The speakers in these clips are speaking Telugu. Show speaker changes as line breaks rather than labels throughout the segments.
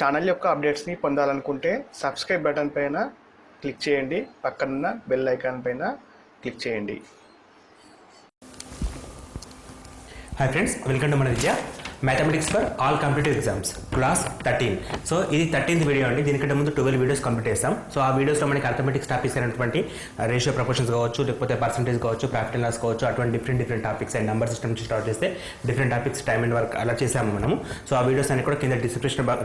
ఛానల్ యొక్క అప్డేట్స్ని పొందాలనుకుంటే సబ్స్క్రైబ్ బటన్ పైన క్లిక్ చేయండి, పక్కనున్న బెల్ ఐకాన్ పైన క్లిక్ చేయండి.
హాయ్ ఫ్రెండ్స్, వెల్కమ్ టు మన Vidya mathematics for all competitive exams class 13. So ఇది 13th వీడియో అండి. దీనికంటే ముందు 12 వీడియోస్ కంప్లీట్ చేస్తాం. సో ఆ వీడియోస్లో మనకి అర్థమెటిక్స్ టాపిక్స్ అయినటువంటి రేషియో ప్రపోర్షన్స్ కావచ్చు, లేకపోతే పర్సంటేజ్ కావచ్చు, ప్రాఫిట్ అండ్ లాస్ కావచ్చు, అటువంటి different topics and number system నుంచి స్టార్ట్ చేస్తే different topics time and work అలా చేసాము మనము. సో ఆ వీడియోస్ అన్ని కూడా కింద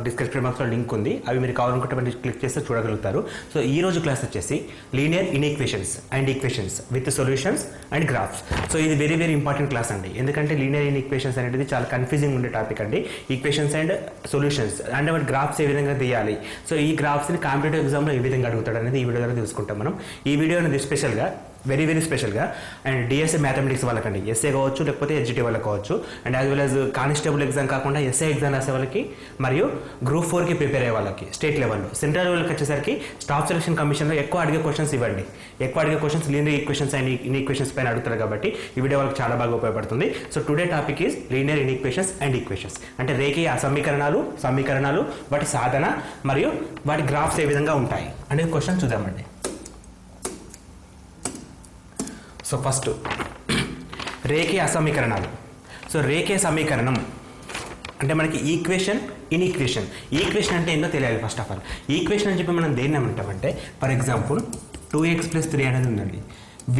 డిస్క్రిప్షన్ బాక్స్లో లింక్ ఉంది, అవి మీరు కావాలనుకుంటే క్లిక్ చేస్తే చూడగలుగుతారు. సో ఈ రోజు క్లాస్ వచ్చేసి linear inequations and equations with solutions and graphs. So ఇది వెరీ వెరీ ఇంపార్టెంట్ క్లాస్ అండి, ఎందుకంటే లీనియర్ ఇన్ఈక్వేషన్స్ అనేది చాలా కన్ఫ్యూజింగ్ ఉండే టాపిక్ అండి. ఈక్వేషన్స్ అండ్ సొల్యూషన్స్ అంటే వాటి గ్రాఫ్స్ ఏ విధంగా తీయాలి, సో ఈ గ్రాఫ్స్ని కాంపిటేటివ్ ఎగ్జామ్లో ఏ విధంగా అడుగుతాడు అనేది ఈ వీడియో ద్వారా తెలుసుకుంటాం మనం. ఈ వీడియో అనేది స్పెషల్గా వెరీ వెరీ స్పెషల్గా అండ్ డిఎస్ఏ మ్యాథమెటిక్స్ వాళ్ళకండి, ఎస్ఏ కావచ్చు లేకపోతే హెచ్జిటి వాళ్ళకి కావచ్చు, and as well as constable exam కాకుండా ఎస్ఏ ఎగ్జామ్ రాసే వాళ్ళకి మరియు గ్రూప్ 4కి ప్రిపేర్ అయ్యే వాళ్ళకి స్టేట్ లెవెల్లో. సెంట్రల్ లెవెల్కి వచ్చేసరికి స్టాఫ్ సెలక్షన్ కమిషన్లో ఎక్కువ అడిగే క్వశ్చన్స్ ఇవ్వండి, ఎక్కువ అడిగే questions linear equations and inequations పైన అడుగుతారు కాబట్టి ఈ వీడియో వాళ్ళకి చాలా బాగా ఉపయోగపడుతుంది. So today topic is linear inequations and equations, అంటే రేఖీయ సమీకరణాలు వాటి సాధన మరియు వాటి గ్రాఫ్స్ ఏ విధంగా ఉంటాయి అనే క్వశ్చన్ చూద్దామండి. సో ఫస్ట్ రేఖీయ సమీకరణాలు. సో రేఖీయ సమీకరణం అంటే మనకి ఈక్వేషన్ ఇన్ఈక్వేషన్. ఈక్వేషన్ అంటే ఏంటో తెలియాలి ఫస్ట్ ఆఫ్ ఆల్. ఈక్వేషన్ అని చెప్పి మనం దేన్ని ఏమంటామంటే, ఫర్ ఎగ్జాంపుల్ 2x + 3 అనేది ఉందండి,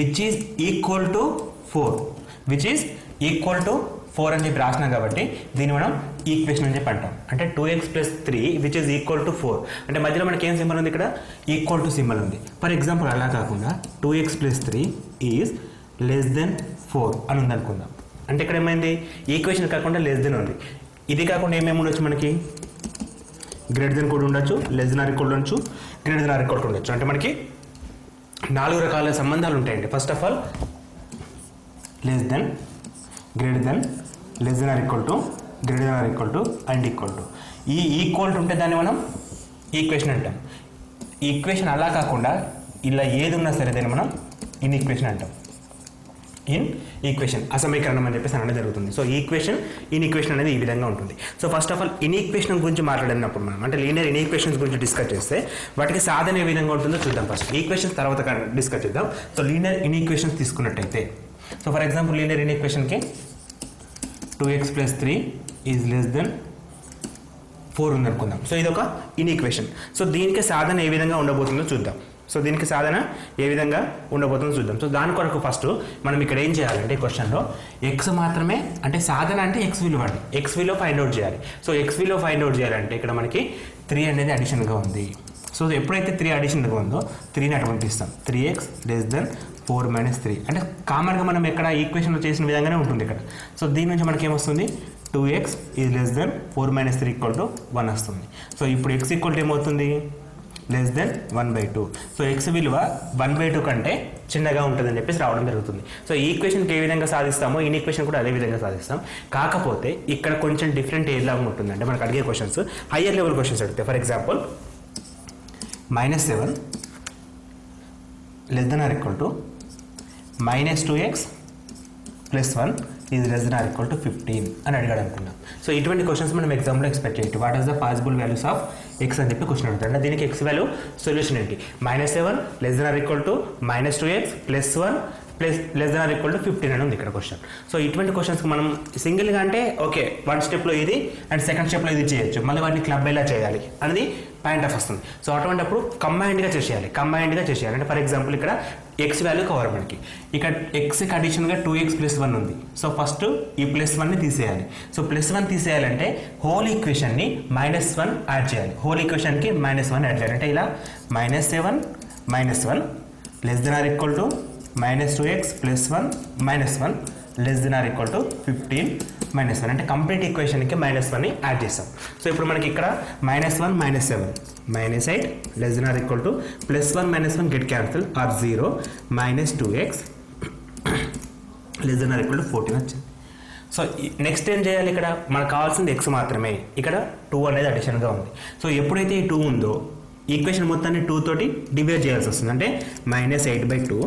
విచ్ ఈజ్ ఈక్వల్ టు 4 అని చెప్పి రాసినాం కాబట్టి దీన్ని మనం ఈక్వేషన్ అని చెప్పి అంటాం. అంటే 2x + 3 which is equal to 4 అంటే మధ్యలో మనకి ఏం సింబల్ ఉంది, ఇక్కడ ఈక్వల్ టు సింబల్ ఉంది. ఫర్ ఎగ్జాంపుల్ అలా కాకుండా 2x + 3 ఈజ్ లెస్ దెన్ 4 అని ఉంది అనుకుందాం. అంటే ఇక్కడ ఏమైంది, ఈక్వేషన్ కాకుండా లెస్ దెన్ ఉంది. ఇది కాకుండా ఏమేమి ఉండొచ్చు మనకి, గ్రేటర్ దెన్ కూడా ఉండొచ్చు, లెస్ దెన్ ఆర్ ఈక్వల్ ఉండొచ్చు, గ్రేటర్ దెన్ ఆర్ ఈక్వల్ ఉండొచ్చు. అంటే మనకి 4 రకాల సంబంధాలు ఉంటాయండి. First of all less than, greater than, less than or equal to, greater than or equal to and equal to. ఈ ఈక్వల్ టు ఉంటే దాన్ని మనం ఈక్వేషన్ అంటాం. ఈక్వేషన్ అలా కాకుండా ఇలా ఏది ఉన్నా సరే దాన్ని మనం ఇన్ ఈక్వేషన్ అంటాం. ఇన్ ఈక్వేషన్ అసమీకరణం అని చెప్పేసి అనడం జరుగుతుంది. సో ఈక్వేషన్ ఇన్ ఈక్వేషన్ అనేది ఈ విధంగా ఉంటుంది. So first of all inequation గురించి మాట్లాడినప్పుడు మనం అంటే లీనియర్ ఇన్ ఈక్వేషన్స్ గురించి డిస్కస్ చేస్తే వాటికి సాధన ఏ విధంగా ఉంటుందో చూద్దాం. ఫస్ట్ ఈక్వేషన్స్ తర్వాత డిస్కస్ చేద్దాం. సో లీనియర్ ఇన్ ఈక్వేషన్స్ తీసుకున్నట్టయితే, సో ఫర్ ఎగ్జాంపుల్ లీనియర్ ఇన్ ఈక్వేషన్కి 2x + 3 ఈజ్ లెస్ దెన్ 4 ఉంది అనుకుందాం. సో ఇది ఒక ఇన్ ఈక్వేషన్. సో దీనికి సాధన ఏ విధంగా ఉండబోతుందో చూద్దాం. సో దీనికి సాధన ఏ విధంగా ఉండబోతుందో చూద్దాం. సో దాని కొరకు ఫస్ట్ మనం ఇక్కడ ఏం చేయాలంటే క్వశ్చన్లో ఎక్స్ మాత్రమే, అంటే సాధన అంటే ఎక్స్ విలువ అండి, ఎక్స్ విలువ ఫైండ్ అవుట్ చేయాలి. సో ఎక్స్ విలువ ఫైండ్ అవుట్ చేయాలంటే ఇక్కడ మనకి 3 అనేది అడిషన్గా ఉంది. సో ఎప్పుడైతే 3 అడిషన్గా ఉందో 3ని అటు పంపిస్తాం. 3x > 4 - 3 అంటే కామన్గా మనం ఎక్కడ ఈక్వేషన్లో చేసిన విధంగానే ఉంటుంది ఇక్కడ. సో దీని నుంచి మనకి ఏమొస్తుంది, 2x > 4 - 3 = 1 వస్తుంది. సో ఇప్పుడు x ఈక్వల్ ఏమవుతుంది, లెస్ దెన్ 1/2. సో ఎక్స్ విలువ 1/2 కంటే చిన్నగా ఉంటుందని చెప్పేసి రావడం జరుగుతుంది. సో ఈ ఈక్వేషన్కి ఏ విధంగా సాధిస్తామో ఇన్ ఈక్వేషన్ కూడా అదే విధంగా సాధిస్తాం. కాకపోతే ఇక్కడ కొంచెం డిఫరెంట్ ఏలాగా ఉంటుందంటే మనకు అడిగే క్వశ్చన్స్ హయ్యర్ లెవెల్ క్వశ్చన్స్ అడిగితే, for example -7 less than or equal to -2x + 1 is less than or equal to 15 అని అడిగాడు అనుకున్నాం. సో ఇటువంటి క్వశ్చన్స్ మనం ఎగ్జామ్లో ఎక్స్పెక్ట్ చేయొచ్చు. What is the possible values of X అని చెప్పి క్వశ్చన్ అడుగుతాడు. అంటే దీనికి ఎక్స్ వాల్యూ సొల్యూషన్ ఏంటి, -7 less than or equal to -2x + 1 less than or equal to 15 అని ఉంది ఇక్కడ క్వశ్చన్. సో ఇటువంటి క్వశ్చన్స్కి మనం సింగిల్గా అంటే ఓకే 1 స్టెప్లో ఇది అండ్ సెకండ్ స్టెప్లో ఇది చేయొచ్చు, మళ్ళీ వాటిని క్లబ్ ఎలా చేయాలి అనేది పాయింట్ ఆఫ్ వస్తుంది. సో అటువంటిప్పుడు కంబైన్డ్గా చేసేయాలి అంటే ఫర్ ఎగ్జాంపుల్ ఇక్కడ ఎక్స్ వాల్యూ కవర్ మనకి ఇక్కడ ఎక్స్కి అడిషన్గా 2x + 1 ఉంది. సో ఫస్ట్ ఈ +1ని తీసేయాలి. సో +1 తీసేయాలంటే హోల్ ఈక్వేషన్ని -1 యాడ్ చేయాలి. హోల్ ఈక్వేషన్కి -1 యాడ్ చేయాలి. అంటే ఇలా -7 -1 less than or equal to -2x + 1 -1 less than or equal to 15 -1 అంటే కంప్లీట్ ఈక్వేషన్కి -1ని యాడ్ చేస్తాం. సో ఇప్పుడు మనకి ఇక్కడ -1 -7 -8 less than or equal to +1 -1 get cancel or 0 -2x less than or equal to 14 వచ్చింది. సో నెక్స్ట్ ఏం చేయాలి, ఇక్కడ మనకు కావాల్సింది ఎక్స్ మాత్రమే, ఇక్కడ 2 అనేది అడిషన్గా ఉంది. సో ఎప్పుడైతే ఈ 2 ఉందో ఈక్వేషన్ మొత్తాన్ని 2 తోటి డివైడ్ చేయాల్సి వస్తుంది. అంటే -8/2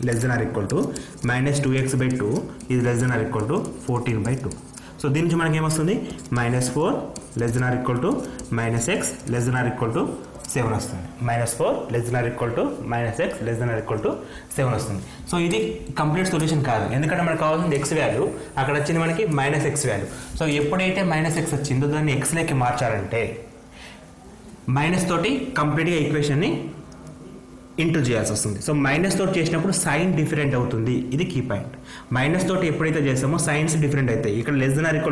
less than or equal to -2x/2 is less than or equal to 14/2. So దీని నుంచి మనకి ఏమొస్తుంది -4 <= -x <= 7 వస్తుంది. -4 -x -7 వస్తుంది. సో ఇది కంప్లీట్ సొల్యూషన్ కాదు, ఎందుకంటే మనకు కావాల్సింది x వాల్యూ, అక్కడ వచ్చింది మనకి -x వాల్యూ. సో ఎప్పుడైతే -x వచ్చిందో దాన్ని x లోకి మార్చాలంటే మైనస్ తోటి కంప్లీట్గా ఈక్వేషన్ని ఇంటూ చేయాల్సి వస్తుంది. సో మైనస్ తోటి చేసినప్పుడు సైన్ డిఫరెంట్ అవుతుంది, ఇది కీ పాయింట్. మైనస్ తోటి ఎప్పుడైతే చేస్తామో సైన్స్ డిఫరెంట్ అవుతాయి. ఇక్కడ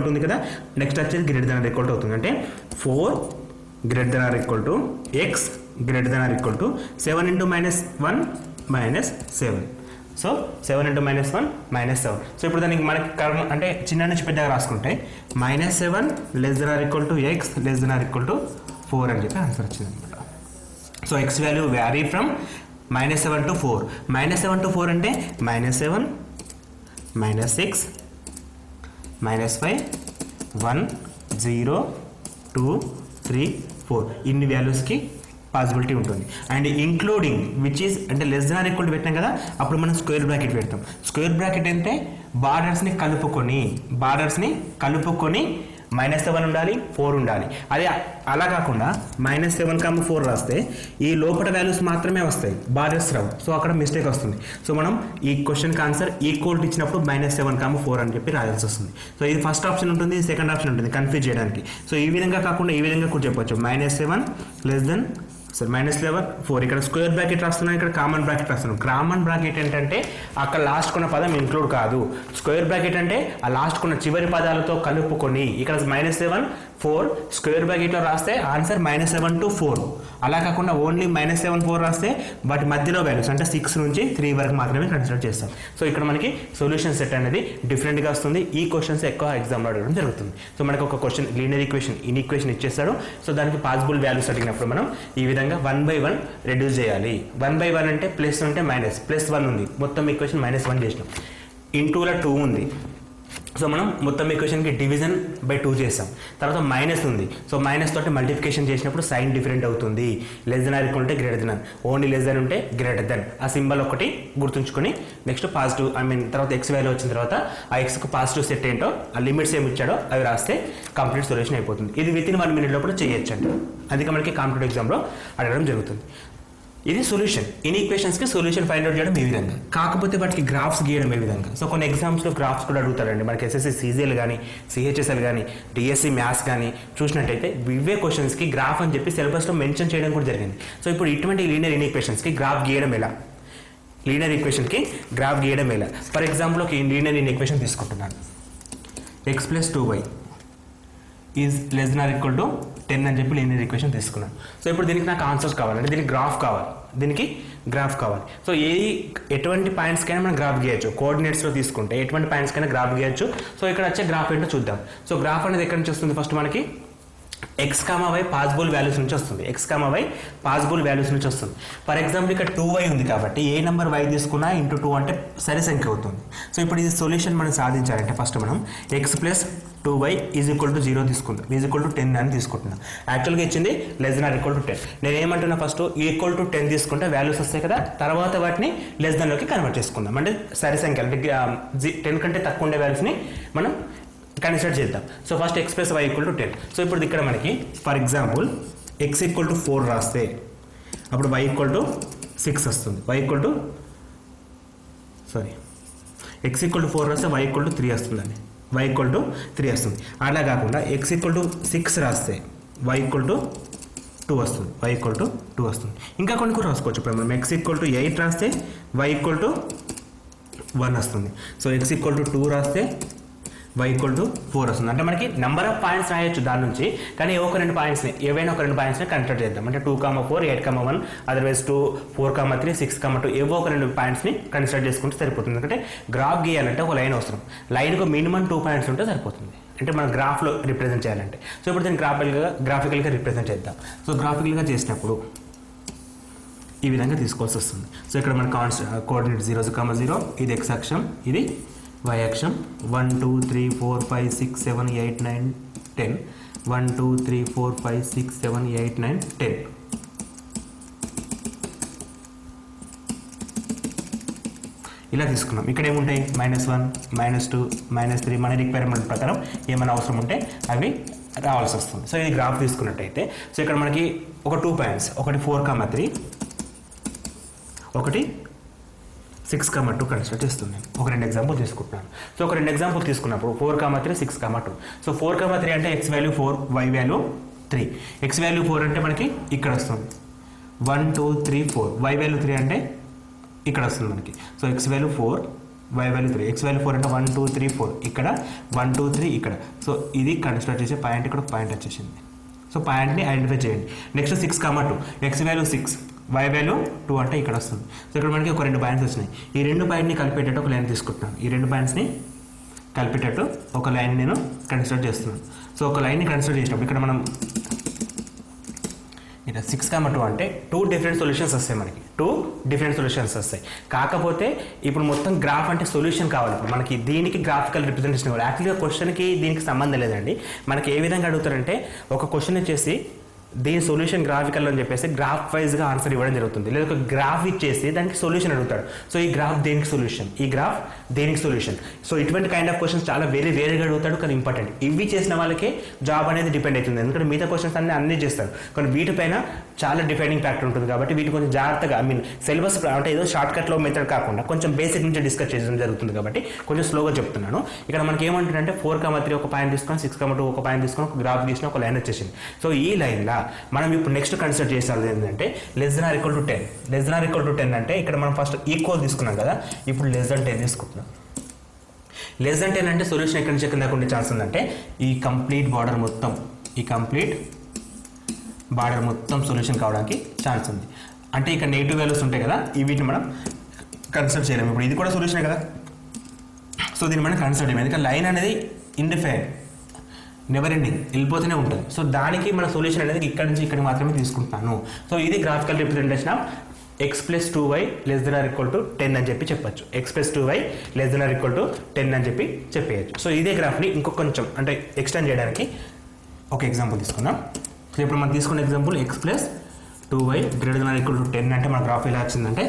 <= ఉంది కదా, నెక్స్ట్ వచ్చేది <= అవుతుంది. అంటే 4 <= x <= 7 × -1 -7. సో 7 × -1 -7. సో ఇప్పుడు దానికి మనకి అంటే చిన్న నుంచి పెద్దగా రాసుకుంటే -7 <= x <= 4 అని చెప్పి ఆన్సర్ వచ్చింది అనమాట. So X value vary from -7 to 4. -7 to 4 అంటే -7 -6 -5 1 0 2 3 4 ఇన్ని వాల్యూస్కి పాసిబిలిటీ ఉంటుంది. అండ్ ఇంక్లూడింగ్ విచ్ ఈస్ అంటే <= పెట్టాం కదా, అప్పుడు మనం స్క్వేర్ బ్రాకెట్ పెడతాం. స్క్వేర్ బ్రాకెట్ అంటే బార్డర్స్ని కలుపుకొని -7 ఉండాలి, 4 ఉండాలి. అదే అలా కాకుండా -7, 4 రాస్తే ఈ లోపల వాల్యూస్ మాత్రమే వస్తాయి, బార్డర్స్ రావు. సో అక్కడ మిస్టేక్ వస్తుంది. సో మనం ఈ క్వశ్చన్కి ఆన్సర్ ఈక్వల్ ఇచ్చినప్పుడు -7, 4 అని చెప్పి రాయాల్సి వస్తుంది. సో ఇది ఫస్ట్ ఆప్షన్ ఉంటుంది, సెకండ్ ఆప్షన్ ఉంటుంది కన్ఫ్యూజ్ చేయడానికి. సో ఈ విధంగా కాకుండా ఈ విధంగా కూడా చెప్పొచ్చు. -7 -11 4. ఇక్కడ స్క్వేర్ బ్రాకెట్ రాస్తున్నాం, ఇక్కడ కామన్ బ్రాకెట్ రాస్తున్నాం. కామన్ బ్రాకెట్ ఏంటంటే అక్కడ లాస్ట్ కొన్న పదం ఇంక్లూడ్ కాదు. స్క్వేర్ బ్రాకెట్ అంటే ఆ లాస్ట్ కొన్న చివరి పదాలతో కలుపుకొని, ఇక్కడ -7 4 స్క్వేర్ బ్రాకెట్లో రాస్తే ఆన్సర్ -7 to 4. అలా కాకుండా ఓన్లీ -7 4 రాస్తే వాటి మధ్యలో వాల్యూస్ అంటే 6 నుంచి 3 వరకు మాత్రమే కన్సిడర్ చేస్తాం. సో ఇక్కడ మనకి సొల్యూషన్ సెట్ అనేది డిఫరెంట్గా వస్తుంది. ఈ క్వశ్చన్స్ ఎక్కువ ఎగ్జామ్లో అడగడం జరుగుతుంది. సో మనకు ఒక క్వశ్చన్ లీనియర్ ఈక్వేషన్ ఈక్వేషన్ ఇచ్చేస్తాడు. సో దానికి పాసిబుల్ వాల్యూస్ అడిగినప్పుడు మనం ఈ విధంగా 1 by 1 రెడ్యూస్ చేయాలి. 1 by 1 అంటే ప్లస్ ఉంటే మైనస్, +1 ఉంది, మొత్తం ఈక్వేషన్ -1 చేసినాం. ఇంటూలో 2 ఉంది, సో మనం మొత్తం ఈక్వేషన్కి డివిజన్ బై 2 చేసాం. తర్వాత మైనస్ ఉంది, సో మైనస్ తోటి మల్టిప్లికేషన్ చేసినప్పుడు సైన్ డిఫరెంట్ అవుతుంది. <= ఉంటే గ్రేటర్, ఓన్లీ ఉంటే గ్రేటర్. ఆ సింబల్ ఒకటి గుర్తుంచుకొని నెక్స్ట్ పాజిటివ్ తర్వాత ఎక్స్ వాల్యూ వచ్చిన తర్వాత ఆ ఎక్స్కి పాజిటివ్ సెట్ ఏంటో ఆ లిమిట్స్ ఏమి ఇచ్చాడో అవి రాస్తే కంప్లీట్ సొల్యూషన్ అయిపోతుంది. ఇది వితిన్ 1 minute లోపల చేయొచ్చు అండి. అందుకే మనకి కాంపిటేటివ్ ఎగ్జామ్లో అడగడం జరుగుతుంది. ఇది సొల్యూషన్. ఈక్వేషన్స్కి సొల్యూషన్ ఫైండ్ అవుట్ చేయడం ఈ విధంగా, కాకపోతే వాటికి గ్రాఫ్స్ గీయడం ఏ విధంగా. సో కొన్ని ఎగ్జామ్స్లో గ్రాఫ్స్ కూడా అడుగుతారండి. మనకి ఎస్ఎస్సి CGL కానీ CHSL కానీ DSC మ్యాథ్స్ కానీ చూసినట్టయితే ఇవే క్వశ్చన్స్కి గ్రాఫ్ అని చెప్పి సిలబస్లో మెన్షన్ చేయడం కూడా జరిగింది. సో ఇప్పుడు ఇటువంటి లీనియర్ ఈక్వేషన్స్కి గ్రాఫ్ గీయడం ఎలా, లీనియర్ ఈక్వేషన్కి గ్రాఫ్ గీయడం ఎలా. ఫర్ ఎగ్జాంపుల్ ఒక లీనియర్ ఈక్వేషన్ తీసుకుంటున్నాను. x + 2y ఈజ్ <= 10 అని చెప్పి లీనియర్ ఈక్వేషన్ తీసుకున్నాను. సో ఇప్పుడు దీనికి నాకు ఆన్సర్స్ కావాలంటే దీనికి గ్రాఫ్ కావాలి. సో ఎటువంటి పాయింట్స్కైనా మనం గ్రాఫ్ గీయచ్చు. కోఆర్డినేట్స్లో తీసుకుంటే ఎటువంటి పాయింట్స్కైనా గ్రాఫ్ గీయచ్చు. సో ఇక్కడ వచ్చే గ్రాఫ్ ఏంటో చూద్దాం. సో గ్రాఫ్ అనేది ఎక్కడి నుంచి వస్తుంది, ఫస్ట్ మనకి x, y పాసిబుల్ వాల్యూస్ నుంచి వస్తుంది. x, y పాసిబుల్ వాల్యూస్ నుంచి వస్తుంది. ఫర్ ఎగ్జాంపుల్ ఇక్కడ 2y ఉంది కాబట్టి ఏ నెంబర్ y తీసుకున్నా × 2 అంటే సరి సంఖ్య అవుతుంది. సో ఇప్పుడు ఇది సొల్యూషన్ మనం సాధించాలంటే ఫస్ట్ మనం x + 2y = 0 తీసుకుందాం, = 10 అని తీసుకుంటున్నాం. యాక్చువల్గా ఇచ్చింది <= 10. నేను ఏమంటున్నా, ఫస్ట్ =10 తీసుకుంటే వాల్యూస్ వస్తాయి కదా, తర్వాత వాటిని లోకి కన్వర్ట్ చేసుకుందాం. అంటే సరి సంఖ్య అంటే 10 కంటే తక్కువ ఉండే వాల్యూస్ని మనం కన్సిడర్ చేద్దాం. So first x + y = 10. So ఇప్పుడు ఇక్కడ మనకి ఫర్ ఎగ్జాంపుల్ x = 4 రాస్తే అప్పుడు y = 6 వస్తుంది. x = 4 రాస్తే y = 3 వస్తుందండి. y = 3 వస్తుంది. అలా కాకుండా x = 6 రాస్తే y = 2 వస్తుంది. ఇంకా కొన్ని కూడా రాసుకోవచ్చు. ఇప్పుడు మనం x = 8 రాస్తే y = 1 వస్తుంది. సో x = 2 రాస్తే y = 4 వస్తుంది. అంటే మనకి నెంబర్ ఆఫ్ పాయింట్స్ రాయొచ్చు దాని నుంచి, కానీ ఏవైనా ఒక రెండు పాయింట్స్ని కన్సిడర్ చేద్దాం. అంటే 2, 4 8, 1 అదర్వైజ్ 2, 4, 3 6, 2 ఏవో ఒక రెండు పాయింట్స్ని కన్సిడర్ చేసుకుంటే సరిపోతుంది. ఎందుకంటే గ్రాఫ్ గీయాలంటే ఒక లైన్ అవసరం. లైన్కు మినిమం 2 పాయింట్స్ ఉంటే సరిపోతుంది, అంటే మనం గ్రాఫ్లో రిప్రజెంట్ చేయాలంటే. సో ఇప్పుడు దీన్ని గ్రాఫికల్గా రిప్రజెంట్ చేద్దాం. సో గ్రాఫికల్గా చేసినప్పుడు ఈ విధంగా తీసుకోవాల్సి వస్తుంది. సో ఇక్కడ మన కోఆర్డినేట్ 0, 0 ఇది x అక్షం, ఇది y అక్షం. 1 2 3 4 5 6 7 8 9 10 1 2 3 4 5 6 7 8 9 10. ఇలా తీసుకున్నాం. ఇక్కడ ఏముంటాయి -1 -2 -3 మన రిక్వైర్మెంట్ ప్రకారం ఏమైనా అవసరం ఉంటే అవి రావాల్సి వస్తుంది. సో ఇది గ్రాఫ్ తీసుకున్నట్టయితే సో ఇక్కడ మనకి ఒక 2 పాయింట్స్, ఒకటి 4,3 ఒకటి 6,2 కన్సిడర్ చేస్తున్నాను. ఒక 2 ఎగ్జాంపుల్ తీసుకుంటున్నాను. సో ఒక 2 ఎగ్జాంపుల్ తీసుకున్నప్పుడు 4,3 6,2. సో 4,3 అంటే x value 4 y value 3. x value 4 అంటే మనకి ఇక్కడ వస్తుంది 1 2 3 4. y వాల్యూ 3 అంటే ఇక్కడ వస్తుంది మనకి. So x value 4 y value 3. x value 4 అంటే 1 2 3 4 ఇక్కడ 1 2 3 ఇక్కడ. సో ఇది కన్సిడర్ చేసే పాయింట్, ఇక్కడ పాయింట్ వచ్చేసింది. సో పాయింట్ని ఐడెంటిఫై చేయండి. Next 6,2 x value 6 y value 2 అంటే ఇక్కడ వస్తుంది. సో ఇక్కడ మనకి ఒక 2 పాయింట్స్ వచ్చినాయి. ఈ 2 పాయింట్ని కలిపేటట్టు ఒక లైన్ తీసుకుంటున్నాను. ఈ 2 పాయింట్స్ని కలిపేటట్టు ఒక లైన్ నేను కన్సిడర్ చేస్తున్నాను. సో ఒక లైన్ని కన్సిడర్ చేసినప్పుడు ఇక్కడ మనం ఇక్కడ 6,2 అంటే 2 డిఫరెంట్ సొల్యూషన్స్ వస్తాయి మనకి. 2 డిఫరెంట్ సొల్యూషన్స్ వస్తాయి. కాకపోతే ఇప్పుడు మొత్తం గ్రాఫ్ అంటే సొల్యూషన్ కావాలి. ఇప్పుడు మనకి దీనికి గ్రాఫికల్ రిప్రజెంటేషన్ కావాలి. యాక్చువల్గా క్వశ్చన్కి దీనికి సంబంధం లేదండి. మనకి ఏ విధంగా అడుగుతారంటే ఒక క్వశ్చన్ వచ్చేసి దీని సొల్యూషన్ గ్రాఫికల్ అని చెప్పేసి గ్రాఫ్ వైజ్గా ఆన్సర్ ఇవ్వడం జరుగుతుంది. లేదా ఒక గ్రాఫ్ ఇచ్చేసి దానికి సొల్యూషన్ అడుగుతాడు. సో ఈ గ్రాఫ్ దేనికి సొల్యూషన్, ఈ గ్రాఫ్ దేనికి సొల్యూషన్. సో ఇటువంటి కైండ్ ఆఫ్ క్వశ్చన్స్ చాలా వేరేగా అడుగుతాడు, కానీ ఇంపార్టెంట్. ఇవి చేసిన వాళ్ళకే జాబ్ అనేది డిపెండ్ అవుతుంది. ఎందుకంటే మిగతా క్వశ్చన్స్ అన్నీ చేస్తారు, కానీ వీటిపైన చాలా డిఫైనింగ్ ఫ్యాక్టర్ ఉంటుంది. కాబట్టి వీటి కొంచెం జాగ్రత్తగా సిలబస్ అంటే ఏదో షార్ట్కట్లో మెథడ్ కాకుండా కొంచెం బేసిక్ నుంచి డిస్కస్ చేయడం జరుగుతుంది. కాబట్టి కొంచెం స్లోగా చెప్తున్నాను. ఇక్కడ మనకి ఏమంటారంటే 4,3 ఒక పాయింట్ తీసుకొని 6,2 ఒక పాయింట్ తీసుకొని ఒక గ్రాఫ్ గీసిన ఒక లైన్ వచ్చేసింది. సో ఈ లైన్లో మనం ఇప్పుడు నెక్స్ట్ కన్సిడర్ చేసేది ఏంటంటే <10. <10 అంటే ఇక్కడ మనం ఫస్ట్ ఈక్వల్ తీసుకున్నాం కదా, ఇప్పుడు <10 తీసుకుంటున్నాం. <10 అంటే సొల్యూషన్ ఎక్కడి నుంచి ఎక్కడ దాకా ఉండే ఛాన్స్ ఉందంటే ఈ కంప్లీట్ బార్డర్ మొత్తం సొల్యూషన్ కావడానికి ఛాన్స్ ఉంది. అంటే ఇక్కడ నెగిటివ్ వాల్యూస్ ఉంటాయి కదా, వీటిని మనం కన్సిడర్ చేయలేము. ఇప్పుడు ఇది కూడా సొల్యూషన్ కదా, సో దీన్ని మనం కన్సిడర్ చేయలేము. ఎందుకంటే లైన్ అనేది ఇండిఫైన్, నెవర్ ఎండింగ్, వెళ్ళిపోతూనే ఉంటుంది. సో దానికి మన సొల్యూషన్ అనేది ఇక్కడ నుంచి ఇక్కడ మాత్రమే తీసుకుంటున్నాను. సో ఇది graphical representation of x + 2y ≤ 10 అని చెప్పి చెప్పచ్చు. x + 2y ≤ 10 అని చెప్పి చెప్పేయచ్చు. సో ఇదే గ్రాఫ్ని ఇంకొక కొంచెం అంటే ఎక్స్టెండ్ చేయడానికి ఒక ఎగ్జాంపుల్ తీసుకుందాం. సో ఇప్పుడు మనం తీసుకున్న ఎగ్జాంపుల్ x + 2y ≥ 10 అంటే మన గ్రాఫ్ ఎలా వచ్చిందంటే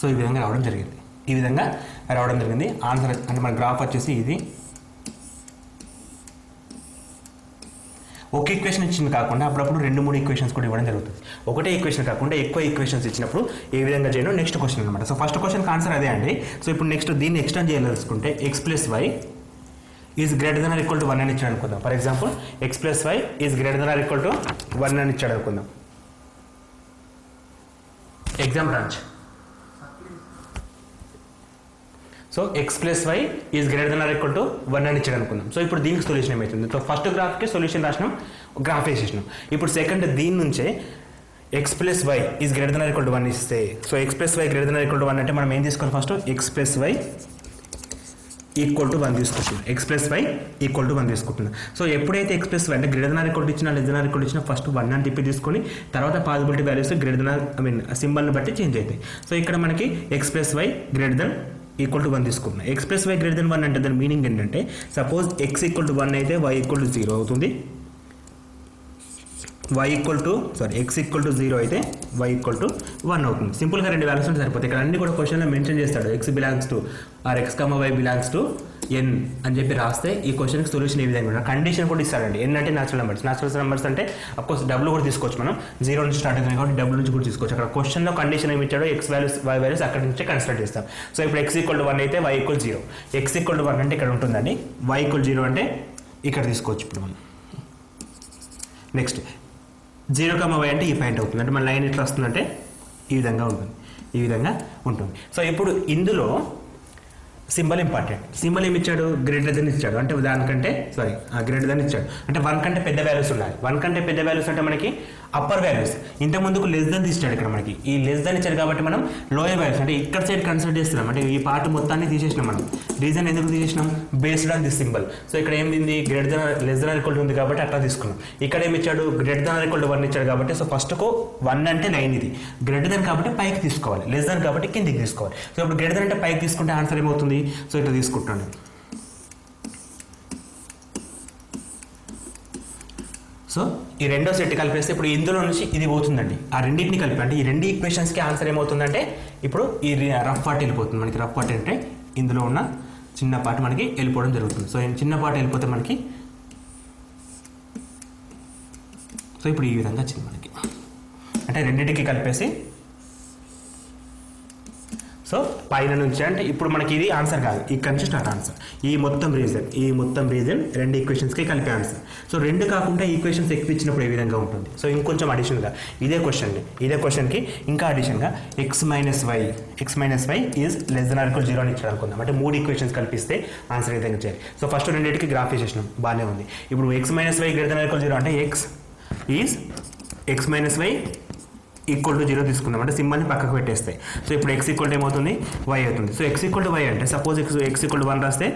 సో ఈ విధంగా రావడం జరిగింది. ఆన్సర్ అంటే మన గ్రాఫ్ వచ్చేసి ఇది ఒక ఈక్వేషన్ ఇచ్చింది కాకుండా అప్పుడప్పుడు 2-3 ఈక్వేషన్స్ కూడా ఇవ్వడం జరుగుతుంది. ఒకటే ఈక్వేషన్ కాకుండా ఎక్కువ ఈక్వేషన్స్ ఇచ్చినప్పుడు ఏ విధంగా చేయడం నెక్స్ట్ క్వశ్చన్ అనమాట. సో ఫస్ట్ క్వశ్చన్కి ఆన్సర్ అదే అండి. సో ఇప్పుడు నెక్స్ట్ దీన్ని ఎక్స్టెండ్ చేయాలనుకుంటే x + y > 1 అని ఇచ్చాడు అనుకుందాం. ఫర్ ఎగ్జాంపుల్ x + y > 1 అని ఇచ్చాడు అనుకుందాం. Exam branch. So x + y > 1 అని ఇచ్చాడు అనుకుందాం. సో ఇప్పుడు దీనికి సొల్యూషన్ ఏమవుతుంది? సో ఫస్ట్ గ్రాఫ్కి సొల్యూషన్ రాసినాం, గ్రాఫ్ వేసేసినాం. ఇప్పుడు సెకండ్ దీని నుంచే x + y > 1 ఇస్తే సో x + y > 1 అంటే మనం ఏం తీసుకోవాలి? ఫస్ట్ x + y = 1 తీసుకుంటున్నాం. x + y = 1 తీసుకుంటున్నాం. సో ఎప్పుడైతే x + y అంటే > ఇచ్చినా ఇచ్చినా ఫస్ట్ 1 అని తిప్పి తీసుకొని తర్వాత పాసిబిలిటీ వాల్యూస్ సింబల్ని బట్టి చేంజ్ అవుతాయి. సో ఇక్కడ మనకి x + y > 1 తీసుకుంటున్నాం. x + y > 1 అంటే దాని మీనింగ్ ఏంటంటే సపోజ్ x = 1 అయితే y = 0 అవుతుంది. x = 0 అయితే y = 1 అవుతుంది. సింపుల్గా 2 వాల్యూస్ ఉంటే సరిపోతుంది. ఇక్కడ అన్ని కూడా క్వశ్చన్లో మెన్షన్ చేస్తాడు x belongs to R x, y belongs to n అని చెప్పి రాస్తే ఈ క్వశ్చన్కి సొల్యూషన్ ఏ విధంగా కండిషన్ కూడా ఇస్తాడండి. n అంటే న్యాచురల్ నెంబర్స్ అంటే అఫ్కోర్స్ డబ్ల్యూ కూడా తీసుకోవచ్చు. మనం 0 నుంచి స్టార్ట్ అవుతుంది కాబట్టి డబ్ల్యూ నుంచి కూడా తీసుకోవచ్చు. అక్కడ క్వశ్చన్లో కండిషన్ ఏమి ఇచ్చాడో x వాల్యూస్ y వాల్యూస్ అక్కడ నుంచే కన్సిడర్ చేస్తాం. సో ఇప్పుడు x = 1 అయితే y = 0. x = 1 అంటే ఇక్కడ ఉంటుందండి, y = 0 అంటే ఇక్కడ తీసుకోవచ్చు. ఇప్పుడు మనం నెక్స్ట్ 0, y అంటే ఈ పాయింట్ అవుతుంది. అంటే మన లైన్ ఎట్లా వస్తుందంటే ఈ విధంగా ఉంటుంది. సో ఇప్పుడు ఇందులో సింబల్ ఇంపార్టెంట్. సింబల్ ఏమి ఇచ్చాడు? గ్రేటర్ ఇచ్చాడు. అంటే దానికంటే గ్రేటర్ ఇచ్చాడు. అంటే 1 కంటే పెద్ద వాల్యూస్ ఉన్నాయి. 1 కంటే పెద్ద వాల్యూస్ అంటే మనకి అప్పర్ వాల్యూస్. ఇంత ముందుకు <= ఇచ్చాడు. ఇక్కడ మనకి ఈ <= ఇచ్చాడు కాబట్టి మనం లోయర్ వాల్యూస్ అంటే ఇక్కడ సైడ్ కన్సిడర్ చేస్తున్నాం. అంటే ఈ పార్ట్ మొత్తాన్ని తీసేసినాం. మనం రీజన్ ఎందుకు తీసేసినాం? Based on this symbol. So ఇక్కడ ఏంది? <= ఉంది కాబట్టి అట్లా తీసుకున్నాం. ఇక్కడ ఏమి ఇచ్చాడు? <= 1 ఇచ్చాడు కాబట్టి సో ఫస్ట్కు 1 అంటే 9 ఇది గ్రేటర్ కాబట్టి పైకి తీసుకోవాలి, <= కాబట్టి కిందికి తీసుకోవాలి. సో ఇప్పుడు గ్రేటర్ అంటే పైకి తీసుకుంటే ఆన్సర్ ఏమవుతుంది? సో ఇట్లా తీసుకుంటాను. సో ఈ రెండో సెట్ కలిపేస్తే ఇప్పుడు ఇందులో నుంచి ఇది పోతుందండి, ఆ రెండింటిని కలిపి అంటే ఈ రెండు ఈక్వేషన్స్కి ఆన్సర్ ఏమవుతుందంటే ఇప్పుడు ఈ రఫ్ పార్ట్ వెళ్ళిపోతుంది. మనకి రఫ్ పార్ట్ అంటే ఇందులో ఉన్న చిన్న పార్ట్ మనకి వెళ్ళిపోవడం జరుగుతుంది. సో చిన్న పార్ట్ వెళ్ళిపోతే మనకి సో ఇప్పుడు ఈ విధంగా వచ్చింది మనకి, అంటే రెండింటికి కలిపేసి సో పైన నుంచి అంటే ఇప్పుడు మనకి ఇది ఆన్సర్ కాదు, ఇక్కడ నుంచి స్టార్ట్ ఆన్సర్. ఈ మొత్తం రీజన్ రెండు ఈక్వేషన్స్కి కలిపే ఆన్సర్. సో రెండు కాకుండా ఈక్వేషన్స్ ఎక్కువ ఇచ్చినప్పుడు ఏ విధంగా ఉంటుంది. సో ఇంకొంచెం అడిషన్గా ఇదే క్వశ్చన్కి ఇంకా అడిషన్గా x - y is less than or equal 0 అని ఇచ్చాడు అనుకుందాం. అంటే 3 ఈక్వేషన్స్ కలిపిస్తే ఆన్సర్ ఏ విధంగా చేయాలి. సో ఫస్ట్ రెండింటికి గ్రాఫ్ చేసేసినాం, బాగానే ఉంది. ఇప్పుడు x - y greater than or equal 0 అంటే x - y ఈక్వల్ టు 0 తీసుకుందాం. అంటే సింబల్ని పక్కకు పెట్టేస్తాయి. సో ఇప్పుడు x ఈక్వల్ టు ఏమవుతుంది, y అవుతుంది. So x equal to y అంటే సపోజ్ x ఈక్వల్ టు 1 రాస్తే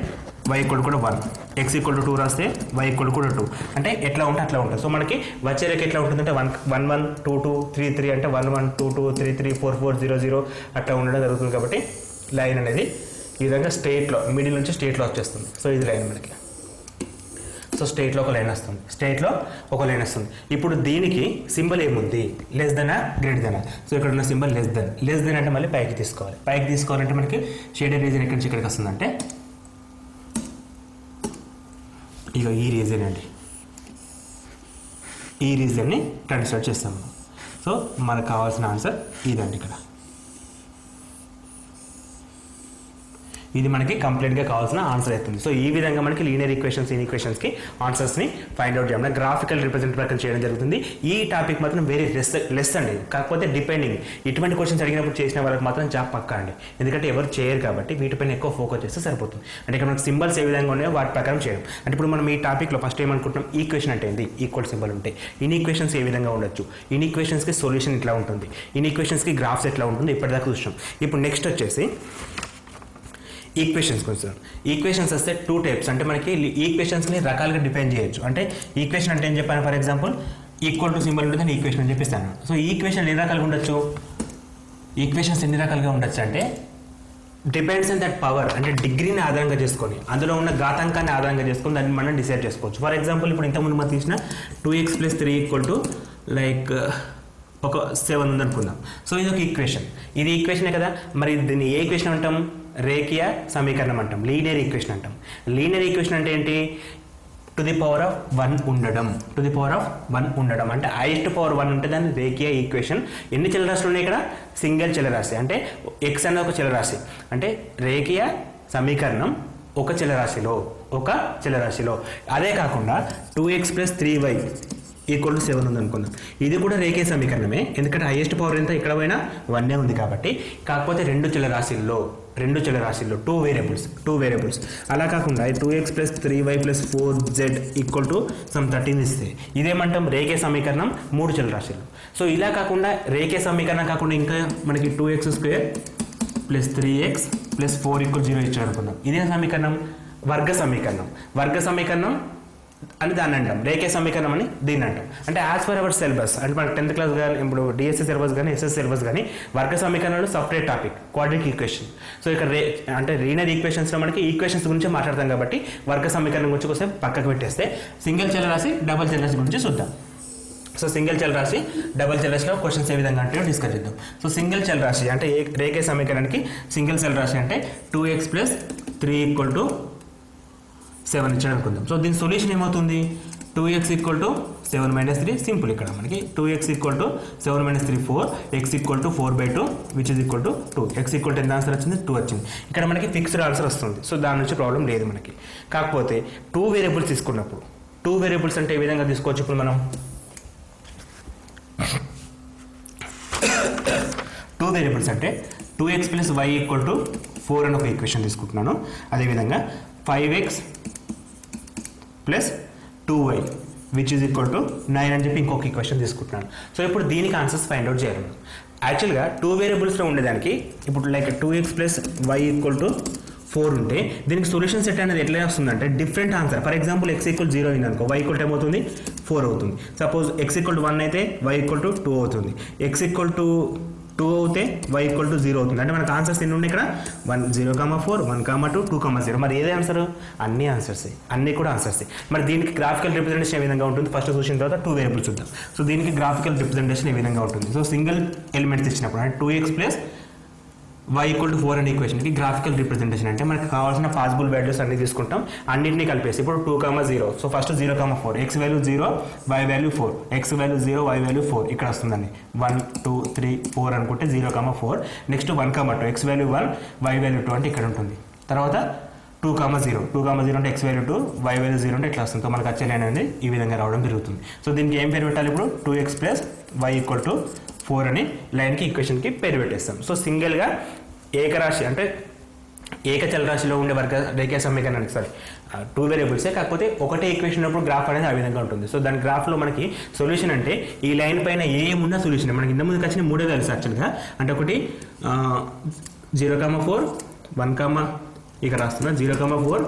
y ఈక్వల్ కూడా 1, x ఈక్వల్ టు 2 రాస్తే y ఈక్వల్ కూడా 2. అంటే ఎట్లా ఉంటే అట్లా ఉంటుంది. సో మనకి వచ్చే రేఖ ఎట్లా ఉంటుందంటే 1 1 2 2 3 3 అంటే 1 1 2 2 3 3 4 4 0 0 అట్లా ఉండడం జరుగుతుంది. కాబట్టి లైన్ అనేది ఈ విధంగా స్ట్రేట్లో మిడిల్ నుంచి స్ట్రేట్లో వచ్చేస్తుంది. సో ఇది లైన్ మనకి. సో స్ట్రేట్లో ఒక లైన్ వస్తుంది. ఇప్పుడు దీనికి సింబల్ ఏముంది, less than greater then. So ఇక్కడ ఉన్న సింబల్ లెస్ దెన్ అంటే మళ్ళీ పైకి తీసుకోవాలంటే మనకి షేడెడ్ రీజన్ ఎక్కడి నుంచి ఇక్కడికి వస్తుందంటే ఇక ఈ రీజన్ అండి, ఈ రీజన్ని కన్సిడర్ చేస్తాము. సో మనకు కావాల్సిన ఆన్సర్ ఇదండి. ఇక్కడ ఇది మనకి కంప్లీట్గా కావాల్సిన ఆన్సర్ అవుతుంది. సో ఈ విధంగా మనకి లీనియర్ ఈక్వేషన్స్ ఈక్వేషన్స్కి ఆన్సర్స్ని ఫైండ్ అవుట్ చేయడం, గ్రాఫికల్ రిప్రజెంట్ ప్రకారం చేయడం జరుగుతుంది. ఈ టాపిక్ మాత్రం వెరీ లెస్ అండి. కాకపోతే డిపెండింగ్ ఇటువంటి క్వశ్చన్స్ అడిగినప్పుడు చేసిన వాళ్ళకి మాత్రం జాబ్ పక్కా అండి. ఎందుకంటే ఎవరు చేయరు కాబట్టి వీటిపైన ఎక్కువ ఫోకస్ చేస్తే సరిపోతుంది. అంటే ఇక్కడ మనకి సింబల్స్ ఏ విధంగా ఉన్నాయో వాటి ప్రకారం చేయడం. అంటే ఇప్పుడు మనం ఈ టాపిక్లో ఫస్ట్ ఏమనుకుంటున్నాం, ఈక్వేషన్ అంటే ఏంది, ఈక్వల్ సింబల్ ఉంటాయి. ఈక్వేషన్స్ ఏ విధంగా ఉండొచ్చు, ఈక్వేషన్స్కి సొల్యూషన్ ఇట్లా ఉంటుంది, ఈక్వేషన్స్కి గ్రాఫ్స్ ఎట్లా ఉంటుంది ఇప్పటిదాకా చూసాం. ఇప్పుడు నెక్స్ట్ వచ్చేసి ఈక్వేషన్స్ కొంచెం. ఈక్వేషన్స్ వస్తే 2 టైప్స్. అంటే మనకి ఈక్వేషన్స్ని రకాలుగా డిఫైన్ చేయొచ్చు. అంటే ఈక్వేషన్ అంటే ఏం చెప్పాను, for example equal to symbol ఉంటుందని ఈక్వేషన్ అని చెప్పిస్తాను. సో ఈక్వేషన్ ఎన్ని రకాలుగా ఉండొచ్చు, అంటే డిపెండ్స్ ఆన్ దట్ పవర్, అంటే డిగ్రీని ఆధారంగా చేసుకొని అందులో ఉన్న ఘాతాంకాన్ని ఆధారంగా చేసుకొని దాన్ని మనం డిసైడ్ చేసుకోవచ్చు. ఫర్ ఎగ్జాంపుల్ ఇప్పుడు ఇంతకుముందు మనం తీసిన 2x + 3 ఈక్వల్ టు లైక్ ఒక 7 ఉందనుకుందాం. సో ఇది ఒక ఈక్వేషన్, ఇది ఈక్వేషనే కదా. మరి దీన్ని ఏ ఈక్వేషన్ అంటాం, రేఖీయ సమీకరణం అంటాం, లీనియర్ ఈక్వేషన్ అంటాం. లీనియర్ ఈక్వేషన్ అంటే ఏంటి, టు ది పవర్ ఆఫ్ 1 ఉండడం. అంటే హైయెస్ట్ పవర్ 1 ఉంటే దాన్ని రేఖీయ ఈక్వేషన్. ఎన్ని చలరాశులు ఉన్నాయి ఇక్కడ, సింగిల్ చలరాశి. అంటే x అనే ఒక చలరాశి. అంటే రేఖీయ సమీకరణం ఒక చలరాశిలో. అదే కాకుండా 2x + 3y ఈక్వల్ టు 7 ఉందనుకుందాం. ఇది కూడా రేఖీయ సమీకరణమే, ఎందుకంటే హైయెస్ట్ పవర్ ఎంత ఇక్కడ పోయినా 1 ఉంది కాబట్టి. కాకపోతే రెండు చలరాశుల్లో 2 వేరియబుల్స్. అలా కాకుండా 2x + 3y + 4z equal to some 13 ఇస్తే ఇదేమంటాం, రేఖీయ సమీకరణం 3 చలరాశులు. సో ఇలా కాకుండా రేఖీయ సమీకరణం కాకుండా ఇంకా మనకి 2x² + 3x + 4 = 0 ఇచ్చాడు అనుకుందాం. ఇదే సమీకరణం వర్గ సమీకరణం అని దాన్ని అంటాం, రేఖీయ సమీకరణం అని దీన్ని అంటాం. అంటే యాజ్ పర్ అవర్ సిలబస్, అంటే మనకి 10th క్లాస్ కానీ ఇప్పుడు డిఎస్సి సిలబస్ కానీ ఎస్ఎస్ సిలబస్ కానీ వర్గ సమీకరణాలు separate topic, quadric equation. So ఇక్కడ అంటే లీనియర్ ఈక్వేషన్స్లో మనకి ఈక్వేషన్స్ గురించి మాట్లాడతాం కాబట్టి వర్గ సమీకరణం గురించి కోసం పక్కకు పెట్టేస్తే సింగిల్ చలరాశి డబుల్ చలరాశి గురించి చూద్దాం. సో సింగిల్ చలరాశి డబుల్ చలరాశిలో క్వశ్చన్స్ ఏ విధంగా అంటే డిస్కస్ చేద్దాం. సో సింగిల్ చలరాశి అంటే రేఖీయ సమీకరణానికి సింగిల్ చలరాశి అంటే 2x + 3 = 7 ఇచ్చాడు అనుకుందాం. సో దీని సొల్యూషన్ ఏమవుతుంది, 2x = 7 - 3 సింపుల్. ఇక్కడ మనకి 2x = 7 - 3 4, x = 4/2 which is equal to 2. x = ఎంత ఆన్సర్ వచ్చింది, 2 వచ్చింది. ఇక్కడ మనకి ఫిక్స్డ్ ఆన్సర్ వస్తుంది. సో దాని నుంచి ప్రాబ్లం లేదు మనకి. కాకపోతే 2 వేరియబుల్స్ తీసుకున్నప్పుడు 2 వేరియబుల్స్ అంటే ఏ విధంగా తీసుకోవచ్చు, ఇప్పుడు మనం 2 వేరియబుల్స్ అంటే 2x + y = 4 అని ఒక ఈక్వేషన్ తీసుకుంటున్నాను. అదేవిధంగా 5x + 2y which is equal to 9 అని చెప్పి ఇంకొక ఈక్వేషన్ తీసుకుంటున్నాను. సో ఇప్పుడు దీనికి ఆన్సర్స్ ఫైండ్ అవుట్ చేయాలి. యాక్చువల్గా 2 వేరియబుల్స్లో ఉండేదానికి ఇప్పుడు లైక్ 2x + y = 4 ఉంటే దీనికి సొల్యూషన్ సెట్ అనేది ఎట్లా వస్తుందంటే different answer. For example x = 0 అయింది అనుకో, y = ఏమవుతుంది 4 అవుతుంది. సపోజ్ x = 1 అయితే y = 2 అవుతుంది. x = 2 అవుతే y ఈక్వల్ టు 0 అవుతుంది. అంటే మనకు ఆన్సర్స్ ఎన్ని ఉన్నాయి ఇక్కడ 1 0,4 1,2 2,0. మరి ఏదే ఆన్సర్? అన్ని ఆన్సర్స్, అన్నీ కూడా ఆన్సర్స్. మరి దీనికి గ్రాఫికల్ రిప్రజెంటేషన్ ఏ విధంగా ఉంటుంది? ఫస్ట్ చూసిన తర్వాత 2 వేరియబుల్స్ చూద్దాం. సో దీనికి గ్రాఫికల్ రిప్రజెంటేషన్ ఏ విధంగా ఉంటుంది? సో సింగిల్ ఎలిమెంట్స్ ఇచ్చినప్పుడు అంటే 2x plus y equal to 4 అనే ఈక్వేషన్కి గ్రాఫికల్ రిప్రజెంటేషన్ అంటే మనకు కావాల్సిన పాసిబుల్ వాల్యూస్ అన్ని తీసుకుంటాం, అన్నింటినీ కలిపేసి ఇప్పుడు 2,0. So first 0,4 x value 0 y value 4 x value 0 y value 4 ఇక్కడ వస్తుందండి. 1 2 3 4 అనుకుంటే 0,4. Next 1,2 x value 1 y value 2 అంటే ఇక్కడ ఉంటుంది. తర్వాత 2,0 అంటే x వాల్యూ 2 y వాల్యూ 0 అంటే ఇట్లా వస్తుంది. సో మనకు వచ్చే లైన్ అనేది ఈ విధంగా రావడం జరుగుతుంది. సో దీనికి ఏం పేరు పెట్టాలి? ఇప్పుడు 2x plus y equal to 4 అని లైన్కి ఈక్వేషన్కి పేరు పెట్టేస్తాం. సో సింగిల్గా ఏకరాశి అంటే ఏకచల రాశిలో ఉండే రేఖా సమీకరణానికి 2 వేరియబుల్సే, కాకపోతే ఒకటే ఈక్వేషన్ ఉన్నప్పుడు గ్రాఫ్ అనేది ఆ విధంగా ఉంటుంది. సో దాని గ్రాఫ్లో మనకి సొల్యూషన్ అంటే ఈ లైన్ పైన ఏమున్నా సొల్యూషన్ మనకి ఇంత ముందుకు వచ్చిన 3 తెలుసు యాక్చువల్గా. అంటే ఒకటి 0,4 1, ఇక్కడ రాస్తున్నా 0,4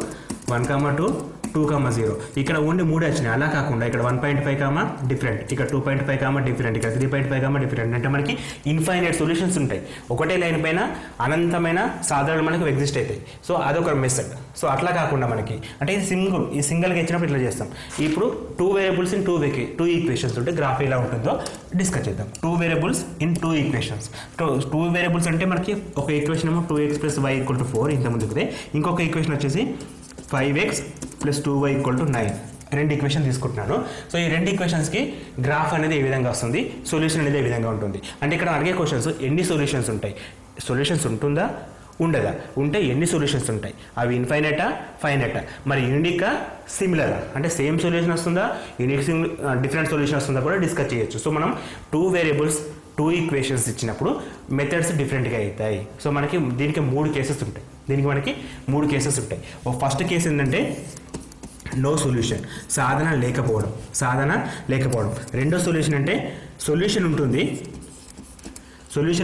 1,2 2,0. ఇక్కడ ఓన్లీ 3 వచ్చినాయి. అలా కాకుండా ఇక్కడ 1.5 డిఫరెంట్, ఇక్కడ 2.5 డిఫరెంట్, ఇక్కడ 3.5 డిఫరెంట్. అంటే మనకి ఇన్ఫైనైట్ సొల్యూషన్స్ ఉంటాయి. ఒకటే లైన్ పైన అనంతమైన సాధారణ మనకు ఎగ్జిస్ట్ అవుతాయి. సో అదొక మెథడ్. సో అట్లా కాకుండా మనకి అంటే ఈ సింగిల్గా ఇచ్చినప్పుడు ఇట్లా చేస్తాం. ఇప్పుడు 2 వేరియబుల్స్ ఇన్ 2 ఈక్వేషన్స్ ఉంటే గ్రాఫ్ ఎలా ఉంటుందో డిస్కస్ చేద్దాం. 2 వేరియబుల్స్ ఇన్ 2 ఈక్వేషన్స్. 2 వేరియబుల్స్ అంటే మనకి ఒక ఈక్వేషన్ ఏమో 2x plus y equal to 4 ఇంత ముందుకుదే. ఇంకొక ఈక్వేషన్ వచ్చేసి 5x plus 2y equal to 9. 2 equation తీసుకుంటున్నాను. సో ఈ 2 ఈక్వేషన్స్కి గ్రాఫ్ అనేది ఏ విధంగా వస్తుంది, సొల్యూషన్ అనేది ఏ విధంగా ఉంటుంది. అంటే ఇక్కడ అడిగే క్వశ్చన్స్ ఎన్ని సొల్యూషన్స్ ఉంటాయి, సొల్యూషన్స్ ఉంటుందా ఉండదా, ఉంటే ఎన్ని సొల్యూషన్స్ ఉంటాయి, అవి ఇన్ఫైనైటా ఫైనైటా, మరి యూనికా సిమిలరా, అంటే సేమ్ సొల్యూషన్ వస్తుందా యూనిక్ డిఫరెంట్ సొల్యూషన్ వస్తుందా కూడా డిస్కస్ చేయొచ్చు. సో మనం 2 వేరియబుల్స్ 2 ఈక్వేషన్స్ ఇచ్చినప్పుడు మెథడ్స్ డిఫరెంట్గా అవుతాయి. సో మనకి దీనికి 3 కేసెస్ ఉంటాయి. ఫస్ట్ కేసు ఏంటంటే నో సొల్యూషన్, సాధన లేకపోవడం. రెండో సొల్యూషన్ అంటే సొల్యూషన్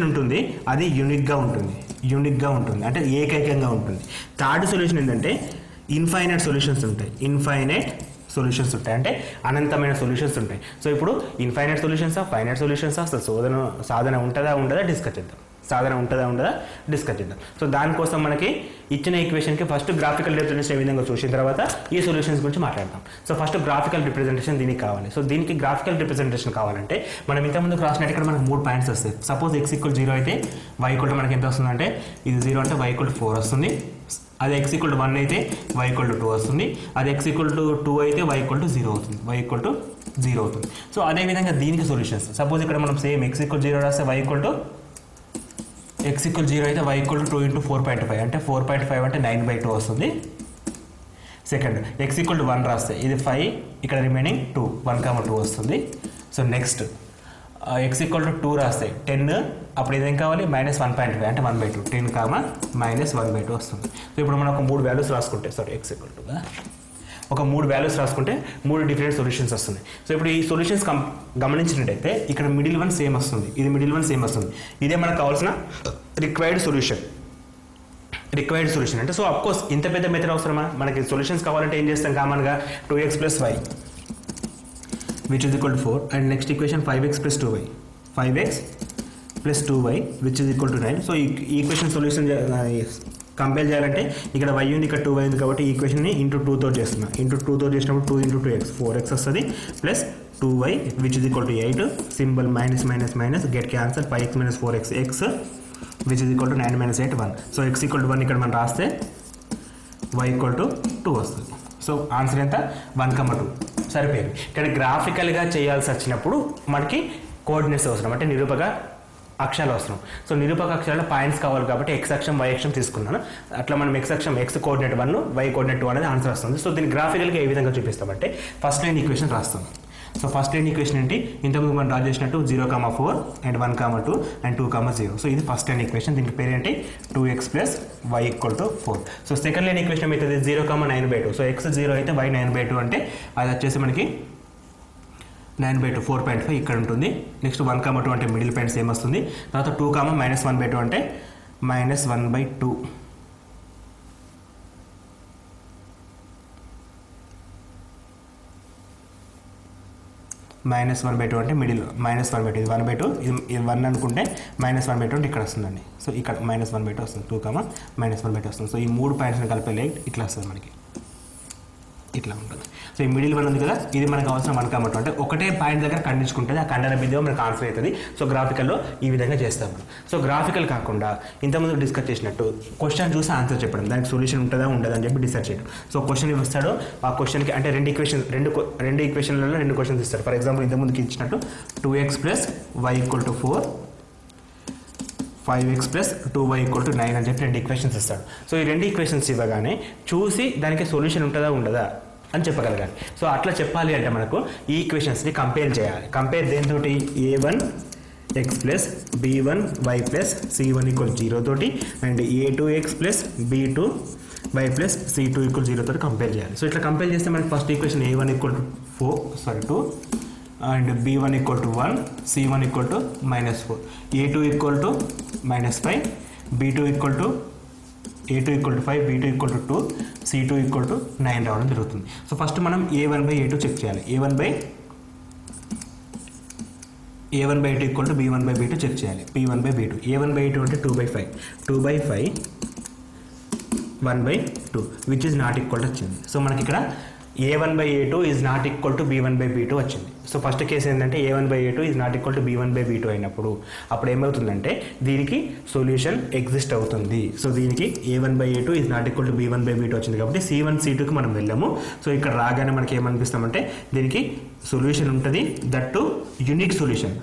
ఉంటుంది, అది యూనిక్గా ఉంటుంది, అంటే ఏకైకంగా ఉంటుంది. థర్డ్ సొల్యూషన్ ఏంటంటే ఇన్ఫైనైట్ సొల్యూషన్స్ ఉంటాయి, అంటే అనంతమైన సొల్యూషన్స్ ఉంటాయి. సో ఇప్పుడు ఇన్ఫైనైట్ సొల్యూషన్సా ఫైనైట్ సొల్యూషన్సా, అసలు సాధన ఉంటుందా ఉండదా డిస్కస్ చేద్దాం. సో దానికోసం మనకి ఇచ్చిన ఈక్వేషన్కి ఫస్ట్ గ్రాఫికల్ రిప్రజెంటేషన్ ఏ విధంగా చూసిన తర్వాత ఈ సొల్యూషన్స్ గురించి మాట్లాడతాం. సో ఫస్ట్ గ్రాఫికల్ రిప్రజెంటేషన్ దీనికి కావాలి. సో దీనికి గ్రాఫికల్ రిప్రజెంటేషన్ కావాలంటే మనం ఇంతకుముందు రాసినట్టు ఇక్కడ మనకు 3 పాయింట్స్ వస్తాయి. సపోజ్ x ఈక్వల్ 0 అయితే y ఈక్వల్ మనకి ఎంత వస్తుంది అంటే ఇది 0 అంటే y ఈక్వల్ 4 వస్తుంది. అది x ఈక్వల్ 1 అయితే y ఈక్వల్ 2 వస్తుంది. అది x ఈక్వల్ 2 అయితే y ఈక్వల్ 0 అవుతుంది. సో అదేవిధంగా దీనికి సొల్యూషన్స్ సపోజ్ ఇక్కడ మనం సేమ్ x ఈక్వల్ 0 రాస్తే y ఈక్వల్ 0 అయితే y ఈక్వల్ 2 ఇంటూ 4.5 అంటే 4.5 అంటే 9/2 వస్తుంది. సెకండ్ x ఈక్వల్ 1 రాస్తే ఇది 5, ఇక్కడ రిమైనింగ్ 2 1,2 వస్తుంది. సో నెక్స్ట్ x ఈక్వల్ 2 రాస్తే 10, అప్పుడు ఇదేం కావాలి -1.5 అంటే 1/2 10, -1/2 వస్తుంది. సో ఇప్పుడు మనం ఒక 3 వాల్యూస్ రాసుకుంటే x ఈక్వల్ 2గా ఒక 3 వాల్యూస్ రాసుకుంటే 3 డిఫరెంట్ సొల్యూషన్స్ వస్తుంది. సో ఇప్పుడు ఈ సొల్యూషన్స్ గమనించినట్టయితే ఇక్కడ మిడిల్ వన్ సేమ్ వస్తుంది, ఇదే మనకు కావాల్సిన రిక్వైర్డ్ సొల్యూషన్ అంటే. సో అఫ్కోర్స్ ఇంత పెద్ద మెథడ్ అవసరమా, మనకి సొల్యూషన్స్ కావాలంటే ఏం చేస్తాం కామన్గా 2x plus y which is equal to 4 and next equation 5x plus 2y which is equal to 9. So ఈ ఈక్వేషన్ సొల్యూషన్ కంపేర్ చేయాలంటే ఇక్కడ y ఉంది, ఇక్కడ 2y ఉంది కాబట్టి ఈక్వేషన్ని ఇంటూ 2తో చేస్తున్నా. ఇంటూ 2తో చేసినప్పుడు 2 ఇంటూ 2x 4x వస్తుంది plus 2y which is equal to 8. Symbol minus get cancel 5x minus 4x x which is equal to 9 - 8 1. So x equal to 1 ఇక్కడ మనం రాస్తే y ఈక్వల్ టు 2 వస్తుంది. సో ఆన్సర్ ఎంత 1,2 సరిపోయింది. ఇక్కడ గ్రాఫికల్గా చేయాల్సి వచ్చినప్పుడు మనకి కోఆర్డినేట్స్ అవసరం, అంటే నిరూపక అక్షరాలు అవసరం. సో నిరూపక అక్షరాల పాయింట్స్ కావాలి కాబట్టి x అక్షం y అక్షం తీసుకున్నాను. అట్లా మనం x అక్షం x కోఆర్డినేట్ 1 y కోఆర్డినేట్ 2 అనేది ఆన్సర్ వస్తుంది. సో దీన్ని గ్రాఫికల్గా ఏ విధంగా చూపిస్తామంటే ఫస్ట్ లైన్ ఈక్వేషన్ రాస్తాం. సో ఫస్ట్ లైన్ ఈక్వేషన్ ఏంటి, ఇంతకుముందు మనం డ్రా చేసినట్టు 0,4 అండ్ 1,2 అండ్ 2,0. సో ఇది ఫస్ట్ లైన్ ఈక్వేషన్, దీనికి పేరు ఏంటి 2x plus y equal to 4. So second line equation అవుతుంది 0,9/2. సో x 0 అయితే y 9/2 అంటే అది వచ్చేసి మనకి 9/2 4.5 ఇక్కడ ఉంటుంది. నెక్స్ట్ 1,2 అంటే మిడిల్ పాయింట్ సేమ్ వస్తుంది. తర్వాత 2, -1/2 అంటే -1/2. -1/2 అంటే మిడిల్ -1/2, ఇది 1/2, ఇది 1 అనుకుంటే -1/2 అంటే ఇక్కడ వస్తుందండి. సో ఇక్కడ -1/2 వస్తుంది, 2, -1/2 వస్తుంది. సో ఈ 3 పాయింట్స్ని కలిపే లైన్ ఇట్లా వస్తుంది మనకి, ఇట్లా ఉంటుంది. సో ఈ మిడిల్ 1 ఉంది కదా, ఇది మనకు అవసరం 1,2 అంటే ఒకటే పాయింట్ దగ్గర ఖండించుకుంటే ఆ ఖండన బిందువు మనకు ఆన్సర్ అవుతుంది. సో గ్రాఫికల్లో ఈ విధంగా చేస్తాం మనం. సో గ్రాఫికల్ కాకుండా ఇంతకుముందు డిస్కస్ చేసినట్టు క్వశ్చన్ చూసి ఆన్సర్ చెప్పడం, దానికి సొల్యూషన్ ఉంటుందా ఉండదా అని చెప్పి డిసైడ్ చేయడం. సో క్వశ్చన్ ఇస్తాడు, ఆ క్వశ్చన్కి అంటే రెండు ఈక్వేషన్లలో 2 క్వశ్చన్స్ ఇస్తాడు. ఫర్ ఎగ్జాంపుల్ ఇంతకుముందుకి ఇచ్చినట్టు 2x + y = 4, 5x + 2y = 9 అని చెప్పి 2 ఈక్వేషన్స్ ఇస్తాడు. సో ఈ 2 ఈక్వేషన్స్ ఇవ్వగానే చూసి దానికి సొల్యూషన్ ఉంటుందా ఉండదా అని చెప్పగలగాలి. సో అట్లా చెప్పాలి అంటే మనకు ఈ ఈక్వేషన్స్ని కంపేర్ చేయాలి. కంపేర్ దేనితోటి? a1x + b1y + c1 = 0 తోటి అండ్ a2x + b2y + c2 = 0 తోటి కంపేర్ చేయాలి. సో ఇట్లా కంపేర్ చేస్తే మనకి first equation a1 = 2 and b1 = 1, c1 = -4, a2 = -5, b2 = a2 = 5, b2 = 2, c2 = 9 రావడం జరుగుతుంది. సో ఫస్ట్ మనం a1/a2 చెక్ చేయాలి. a1/a2 = b1/b2 చెక్ చేయాలి. p1/b2, a1/a2 అంటే 2/5, 2/5 1/2 which is not equal to వచ్చింది. సో మనకి ఇక్కడ a1/a2 is not equal to b1/b2 వచ్చింది. సో ఫస్ట్ కేసు ఏంటంటే a1/a2 is not equal to b1/b2 అయినప్పుడు అప్పుడు ఏమవుతుందంటే దీనికి సొల్యూషన్ ఎగ్జిస్ట్ అవుతుంది. సో దీనికి a1/a2 is not equal to b1/b2 వచ్చింది కాబట్టి c1 c2కి మనం వెళ్ళాము. సో ఇక్కడ రాగానే మనకి ఏమనిపిస్తామంటే దీనికి సొల్యూషన్ ఉంటుంది, దట్టు యూనిక్ సొల్యూషన్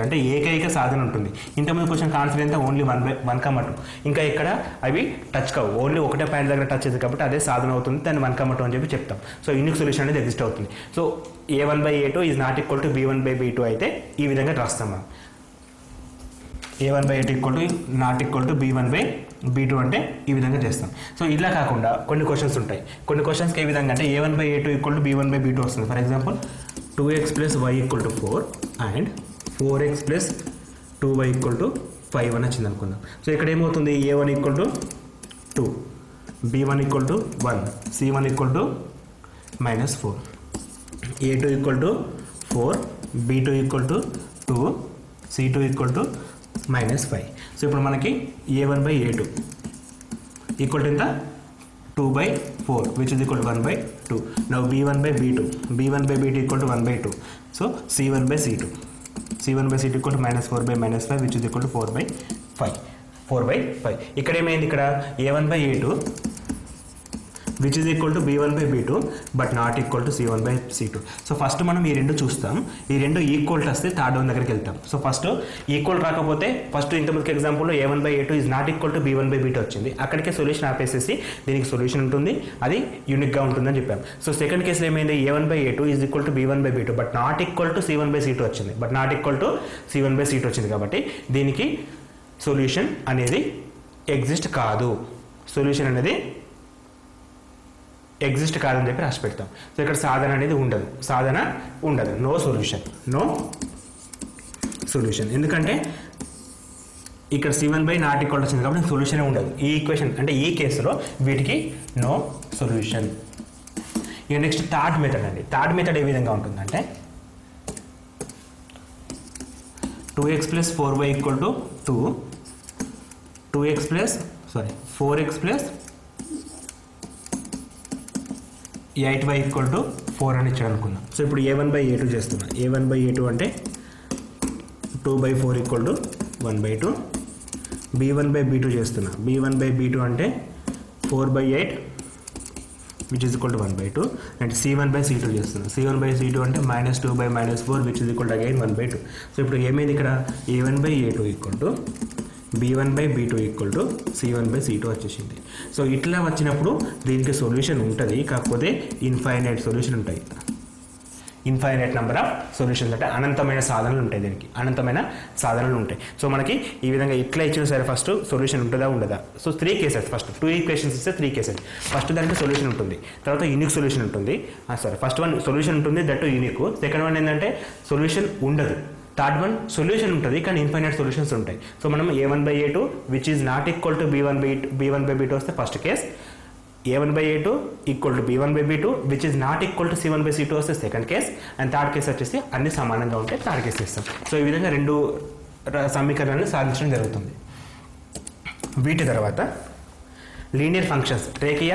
అంటే ఏకైక సాధన ఉంటుంది. ఇంతకుముందు క్వశ్చన్ ఆన్సర్ ఎంత? ఓన్లీ 1,2. ఇంకా ఇక్కడ అవి టచ్ కావు, ఓన్లీ ఒకటే పాయింట్ దగ్గర టచ్ అవుతుంది కాబట్టి అదే సాధన అవుతుంది, దాన్ని 1,2 అని చెప్పి చెప్తాం. సో యూనిక్ సొల్యూషన్ అనేది ఎగ్జిస్ట్ అవుతుంది. So a1/a2 is not equal to b1/b2 అయితే ఈ విధంగా రాస్తాం మనం. a1/a2 not equal to b1/b2 అంటే ఈ విధంగా చేస్తాం. సో ఇలా కాకుండా కొన్ని క్వశ్చన్స్ ఉంటాయి. కొన్ని క్వశ్చన్స్కి ఏ విధంగా అంటే a1/a2 = b1/b2 వస్తుంది. For example 2x + y = 4 and 4x + 2y = 5 అని వచ్చింది అనుకుందాం. సో ఇక్కడ ఏమవుతుంది? a1 = 2, b1 = 1, c1 = -4, a2 = 4, b2 = 2, c2 = -5. So ఇప్పుడు మనకి a1/a2 ఈక్వల్ టు ఎంత? 2/4 which is equal to 1/2. Now b1/b2 = 1/2. So c1/c2 = -4/-5 which is equal to 4/5. ఇక్కడ ఏమైంది? ఇక్కడ a1/a2 which is equal to b1/b2 but not equal to c1/c2. So first మనం ఈ రెండు చూస్తాం. ఈ రెండు ఈక్వల్ వస్తే థర్డ్ వన్ దగ్గరికి వెళ్తాం. సో ఫస్ట్ ఈక్వల్ రాకపోతే ఫస్ట్ ఇంతకుముందు ఎగ్జాంపుల్లో a1/a2 is not equal to b1/b2 వచ్చింది. అక్కడికే సొల్యూషన్ ఆపేసేసి దీనికి సొల్యూషన్ ఉంటుంది, అది యూనిక్గా ఉంటుందని చెప్పాం. సో సెకండ్ కేసులో ఏమైంది? a1/a2 is equal to b1/b2 but not equal to c1/c2 వచ్చింది. వచ్చింది కాబట్టి దీనికి సొల్యూషన్ అనేది ఎగ్జిస్ట్ కాదు. సొల్యూషన్ అనేది ఎగ్జిస్ట్ కాదని చెప్పి రాసి పెడతాం. సో ఇక్కడ సాధన అనేది ఉండదు, నో సొల్యూషన్. ఎందుకంటే ఇక్కడ c1/నాట్ ఈక్వల్ వచ్చింది కాబట్టి సొల్యూషన్ ఉండదు. ఈ ఈక్వేషన్ అంటే ఈ కేసులో వీటికి నో సొల్యూషన్. ఇక నెక్స్ట్ థర్డ్ మెథడ్ అండి. థర్డ్ మెథడ్ ఏ విధంగా ఉంటుందంటే 2x + 4y = 2, 4x + 8y = 4 అని ఇచ్చాడు అనుకున్నాం. సో ఇప్పుడు a1/a2 చేస్తున్నా. a1/a2 అంటే 2/4 = 1/2. b1/b2 చేస్తున్నా. b1/b2 అంటే 4/8 which is equal to 1/2 and c1/c2 చేస్తున్నా. c1/c2 అంటే -2/-4 which is equal to again 1/2. So ఇప్పుడు ఏమైంది? ఇక్కడ a1/a2 = b1/b2 = c1/c2 వచ్చేసింది. సో ఇట్లా వచ్చినప్పుడు దీనికి సొల్యూషన్ ఉంటుంది, కాకపోతే ఇన్ఫైనైట్ సొల్యూషన్ ఉంటాయి. ఇన్ఫైనైట్ నెంబర్ ఆఫ్ సొల్యూషన్స్ అంటే అనంతమైన సాధనలు ఉంటాయి. దీనికి అనంతమైన సాధనలు ఉంటాయి. సో మనకి ఈ విధంగా ఇట్లా ఇచ్చిన సరే ఫస్ట్ సొల్యూషన్ ఉంటుందా ఉండదా? సో 3 కేసెస్, ఫస్ట్ 2 ఈక్వేషన్స్ ఇస్తే 3 కేసెస్. ఫస్ట్ దానికి సొల్యూషన్ ఉంటుంది, తర్వాత యూనిక్ సొల్యూషన్ ఉంటుంది. ఫస్ట్ వన్ సొల్యూషన్ ఉంటుంది, దట్ యూనిక్. సెకండ్ వన్ ఏంటంటే సొల్యూషన్ ఉండదు. థర్డ్ వన్ సొల్యూషన్ ఉంటుంది కానీ ఇన్ఫైనైట్ సొల్యూషన్స్ ఉంటాయి. సో మనం a1/a2 which is not equal to b1/b2 వస్తే first case, a1/a2 equal to b1/b2 which is not equal to c1/c2 వస్తే second case, and third case వచ్చేసి అన్ని సమానంగా ఉంటే థర్డ్ కేస్ ఇస్తాం. సో ఈ విధంగా రెండు సమీకరణాలను సాధించడం జరుగుతుంది. వీటి తర్వాత లీనియర్ ఫంక్షన్స్, రేఖీయ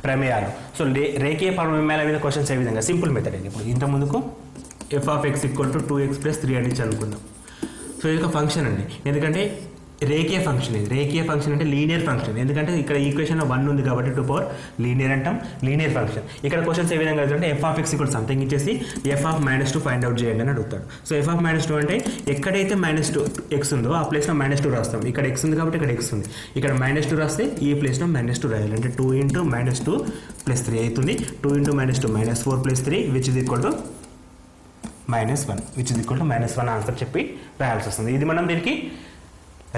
ప్రమేయాలు. సో రేఖీయ ప్రమేయాల మీద క్వశ్చన్స్ ఏ విధంగా, సింపుల్ మెథడ్ ఇది. ఇప్పుడు ఇంత ముందుకు f(x) = 2x+3 అని అనుకుందాం. సో ఇది ఒక ఫంక్షన్ అండి, ఎందుకంటే రేఖీయ ఫంక్షన్. ఇది రేఖీయ ఫంక్షన్ అంటే లీనియర్ ఫంక్షన్, ఎందుకంటే ఇక్కడ ఈక్వేషన్లో 1 ఉంది కాబట్టి 2 పవర్ లీనియర్ అంటాం, లీనియర్ ఫంక్షన్. ఇక్కడ క్వశ్చన్స్ ఏ విధంగా అడుగుతుంటే f(x) = సంథింగ్ ఇచ్చేసి f(-2) ఫైండ్ అవుట్ చేయండి అని అడుగుతాడు. సో f(-2) అంటే ఎక్కడైతే -2x ఉందో ఆ ప్లేస్లో -2 రాస్తాం. ఇక్కడ x ఉంది కాబట్టి ఇక్కడ x ఉంది, ఇక్కడ -2 రాస్తే ఈ ప్లేస్లో -2 రాయాలి. అంటే 2 × -2 + 3 అవుతుంది. 2 × -2 -4 + 3 which is equal to -1, which is equal to -1 answer చెప్పి రాయాల్సి వస్తుంది. ఇది మనం దీనికి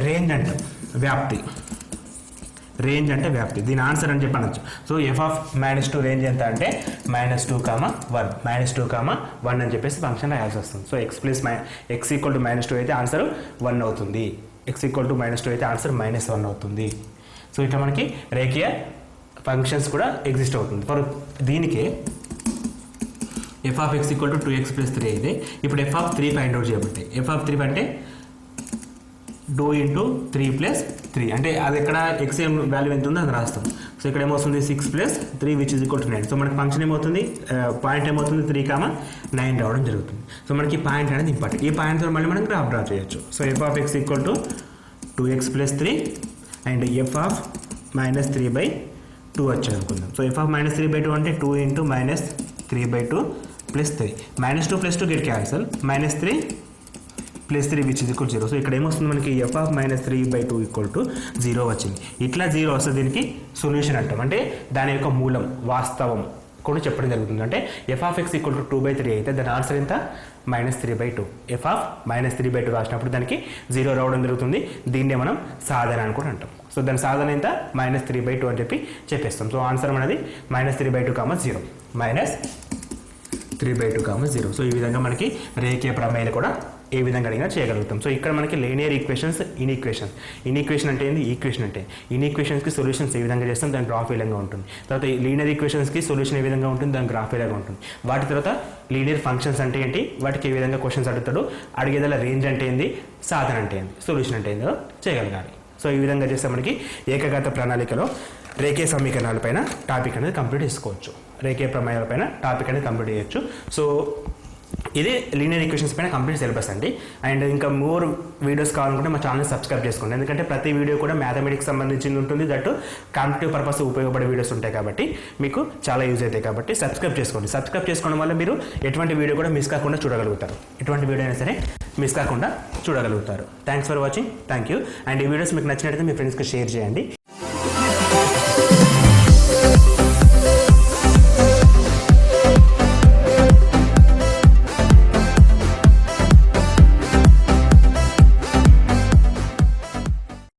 రేంజ్ అంటాం, వ్యాప్తి. రేంజ్ అంటే వ్యాప్తి, దీని ఆన్సర్ అని చెప్పి అనొచ్చు. సో f(-2) రేంజ్ ఎంత అంటే -2, 1, -2, 1 అని చెప్పేసి ఫంక్షన్ రాయాల్సి వస్తుంది. సో x = -2 అయితే ఆన్సర్ 1 అవుతుంది, x = -2 అయితే ఆన్సర్ -1 అవుతుంది. సో ఇట్లా మనకి రేఖీయ ఫంక్షన్స్ కూడా ఎగ్జిస్ట్ అవుతుంది. ఫర్ దీనికి f(x) = 2x+3 అయితే ఇప్పుడు f(3) ఫైండ్ అవుట్ చేయబట్టి f(3) అంటే 2 × 3 + 3 అంటే అది ఇక్కడ x వాల్యూ ఎంత ఉందో అది రాస్తాం. సో ఇక్కడ ఏమవుతుంది 6 + 3 which is equal to 9. So మనకి ఫంక్షన్ ఏమవుతుంది, పాయింట్ ఏమవుతుంది 3, 9 రావడం జరుగుతుంది. సో మనకి పాయింట్ అనేది ఇంపార్టెంట్. ఈ పాయింట్తో మళ్ళీ మనం గ్రాఫ్ డ్రా చేయొచ్చు. So f(x) = 2x+3 and f(-3/2) వచ్చి అనుకుందాం. సో f(-3/2) అంటే 2 × -3/2 + 3. -2 + 2 get cancel, -3 + 3 which is equal 0. So ఇక్కడ ఏమొస్తుంది మనకి f(-3/2) = 0 వచ్చింది. ఇట్లా 0 వస్తే దీనికి సొల్యూషన్ అంటాం, అంటే దాని యొక్క మూలం వాస్తవం కూడా చెప్పడం జరుగుతుంది. అంటే f(x) = 2/3 అయితే దాని ఆన్సర్ ఎంత -3/2. f(-3/2) రాసినప్పుడు దానికి 0 రావడం జరుగుతుంది. దీన్నే మనం సాధన అని కూడా అంటాం. సో దాని సాధన ఎంత -3/2 అని చెప్పి చెప్పేస్తాం. సో ఆన్సర్ అనేది -3/2, 0, -3/2, 0. సో ఈ విధంగా మనకి రేఖీయ ప్రమేయాలు కూడా ఏ విధంగా అడిగినా చేయగలుగుతాం. సో ఇక్కడ మనకి లీనియర్ ఈక్వేషన్స్, ఇన్ఈక్వేషన్ అంటే ఏంది, ఈక్వేషన్ అంటే ఇన్ఈక్వేషన్స్కి సొల్యూషన్స్ ఏ విధంగా చేస్తాం, దాని గ్రాఫ్ ఏ విధంగా ఉంటుంది. తర్వాత లీనియర్ ఈక్వేషన్స్కి సొల్యూషన్ ఏ విధంగా ఉంటుంది, దాని గ్రాఫ్ ఏ విధంగా ఉంటుంది. వాటి తర్వాత లీనియర్ ఫంక్షన్స్ అంటే ఏంటి, వాటికి ఏ విధంగా క్వశ్చన్స్ అడుగుతాడు, అడిగేదల రేంజ్ అంటే ఏంది, సాధన అంటే ఏంది, సొల్యూషన్ అంటే ఏందో చేయగలగాలి. సో ఈ విధంగా చేస్తే మనకి ఏకఘాత ప్రణాళికలో రేఖీయ సమీకరణాలపైన టాపిక్ అనేది కంప్లీట్ చేసుకోవచ్చు, రేఖీయ ప్రమేయాలపైన టాపిక్ అనేది కంప్లీట్ చేయొచ్చు. సో ఇది లీనియర్ ఈక్వేషన్స్ పైన కంప్లీట్ సిలబస్ అండి. అండ్ ఇంకా మోర్ వీడియోస్ కావాలనుకుంటే మా ఛానల్ సబ్స్క్రైబ్ చేసుకోండి, ఎందుకంటే ప్రతి వీడియో కూడా మ్యాథమెటిక్స్ సంబంధించింది ఉంటుంది, దట్టు కాంపిటేటివ్ పర్పస్ ఉపయోగపడే వీడియోస్ ఉంటాయి కాబట్టి మీకు చాలా యూజ్ అవుతాయి. కాబట్టి సబ్స్క్రైబ్ చేసుకోండి. సబ్స్క్రైబ్ చేసుకోవడం వల్ల మీరు ఎటువంటి వీడియో కూడా మిస్ కాకుండా చూడగలుగుతారు, ఎటువంటి వీడియో అయినా సరే మిస్ కాకుండా చూడగలుగుతారు. Thanks for watching, thank you. And ఈ వీడియోస్ మీకు నచ్చినట్లయితే మీ ఫ్రెండ్స్కి షేర్ చేయండి.